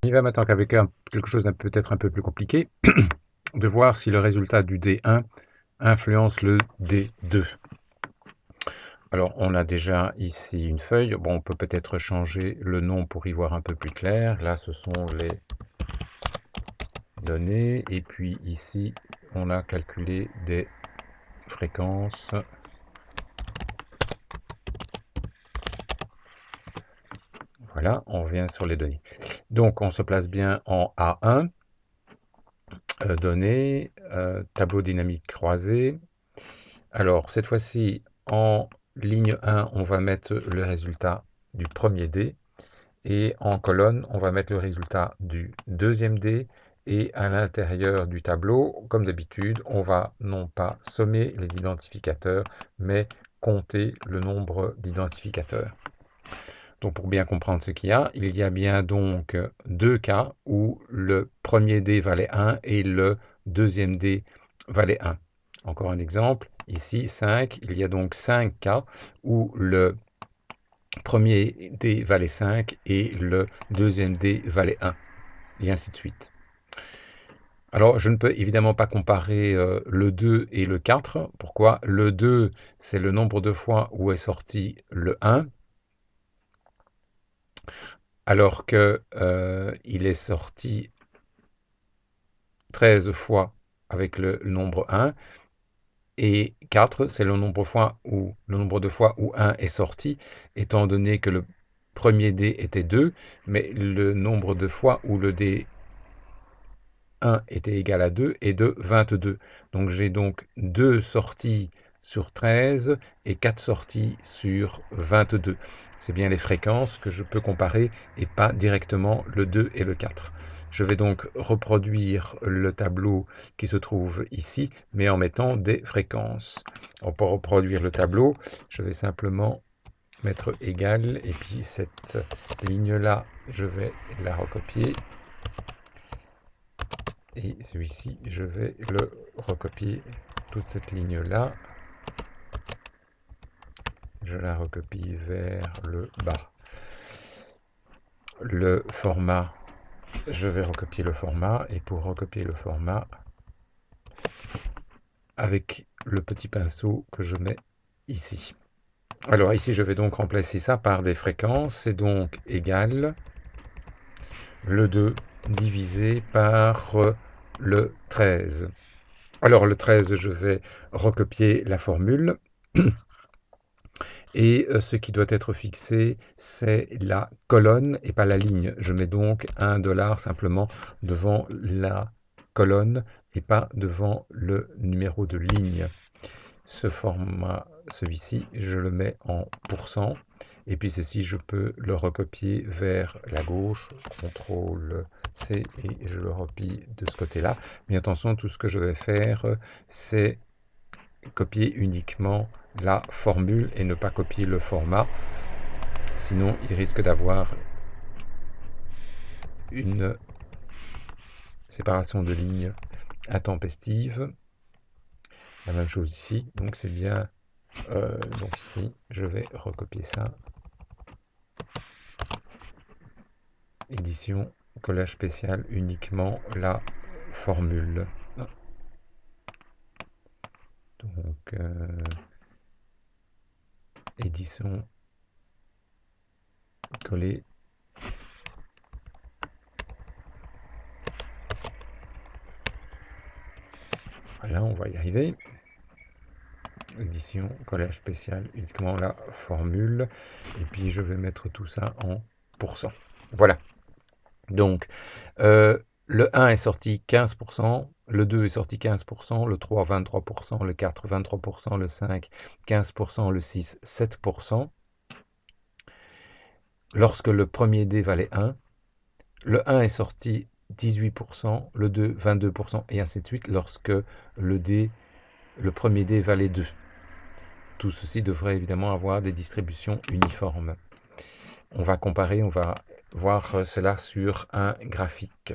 On y va maintenant qu'avec quelque chose peut-être un peu plus compliqué, de voir si le résultat du D1 influence le D2. Alors, on a déjà ici une feuille. Bon, on peut peut-être changer le nom pour y voir un peu plus clair. Là, ce sont les données. Et puis ici, on a calculé des fréquences. Voilà, on revient sur les données. Donc, on se place bien en A1. Données, tableau dynamique croisé. Alors, cette fois-ci, en ligne 1, on va mettre le résultat du premier dé. Et en colonne, on va mettre le résultat du deuxième dé. Et à l'intérieur du tableau, comme d'habitude, on va non pas sommer les identificateurs, mais compter le nombre d'identificateurs. Donc pour bien comprendre ce qu'il y a bien donc deux cas où le premier dé valait 1 et le deuxième dé valait 1. Encore un exemple, ici 5, il y a donc 5 cas où le premier dé valait 5 et le deuxième dé valait 1, et ainsi de suite. Alors, je ne peux évidemment pas comparer le 2 et le 4. Pourquoi? Le 2, c'est le nombre de fois où est sorti le 1, alors que il est sorti 13 fois avec le nombre 1, et 4, c'est le nombre de fois où 1 est sorti, étant donné que le premier dé était 2, mais le nombre de fois où le dé 1 était égal à 2 est de 22. Donc j'ai donc 2 sorties sur 13 et 4 sorties sur 22. C'est bien les fréquences que je peux comparer et pas directement le 2 et le 4. Je vais donc reproduire le tableau qui se trouve ici, mais en mettant des fréquences. Alors pour reproduire le tableau, je vais simplement mettre égal, et puis cette ligne-là, je vais la recopier. Et celui-ci, je vais le recopier, toute cette ligne-là. Je la recopie vers le bas. Le format, je vais recopier le format, et pour recopier le format, avec le petit pinceau que je mets ici. Alors ici, je vais donc remplacer ça par des fréquences, c'est donc égal le 2 divisé par le 13. Alors le 13, je vais recopier la formule. Et ce qui doit être fixé, c'est la colonne et pas la ligne. Je mets donc $1 simplement devant la colonne et pas devant le numéro de ligne. Ce format, celui-ci, je le mets en pourcent. Et puis ceci, je peux le recopier vers la gauche, CTRL-C, et je le replie de ce côté-là. Mais attention, tout ce que je vais faire, c'est copier uniquement la formule et ne pas copier le format. Sinon, il risque d'avoir une séparation de lignes intempestive. La même chose ici, donc c'est bien. Donc ici, je vais recopier ça. Édition, collage spécial, uniquement la formule. Donc, édition, coller. Voilà, on va y arriver. Édition, collage spécial, uniquement la formule. Et puis je vais mettre tout ça en pourcent. Voilà. Donc, le 1 est sorti 15%, le 2 est sorti 15%, le 3 23%, le 4 23%, le 5 15%, le 6 7%. Lorsque le premier dé valait 1, le 1 est sorti 18%, le 2 22%, et ainsi de suite lorsque le premier dé valait 2. Tout ceci devrait évidemment avoir des distributions uniformes. On va comparer, on va voir cela sur un graphique.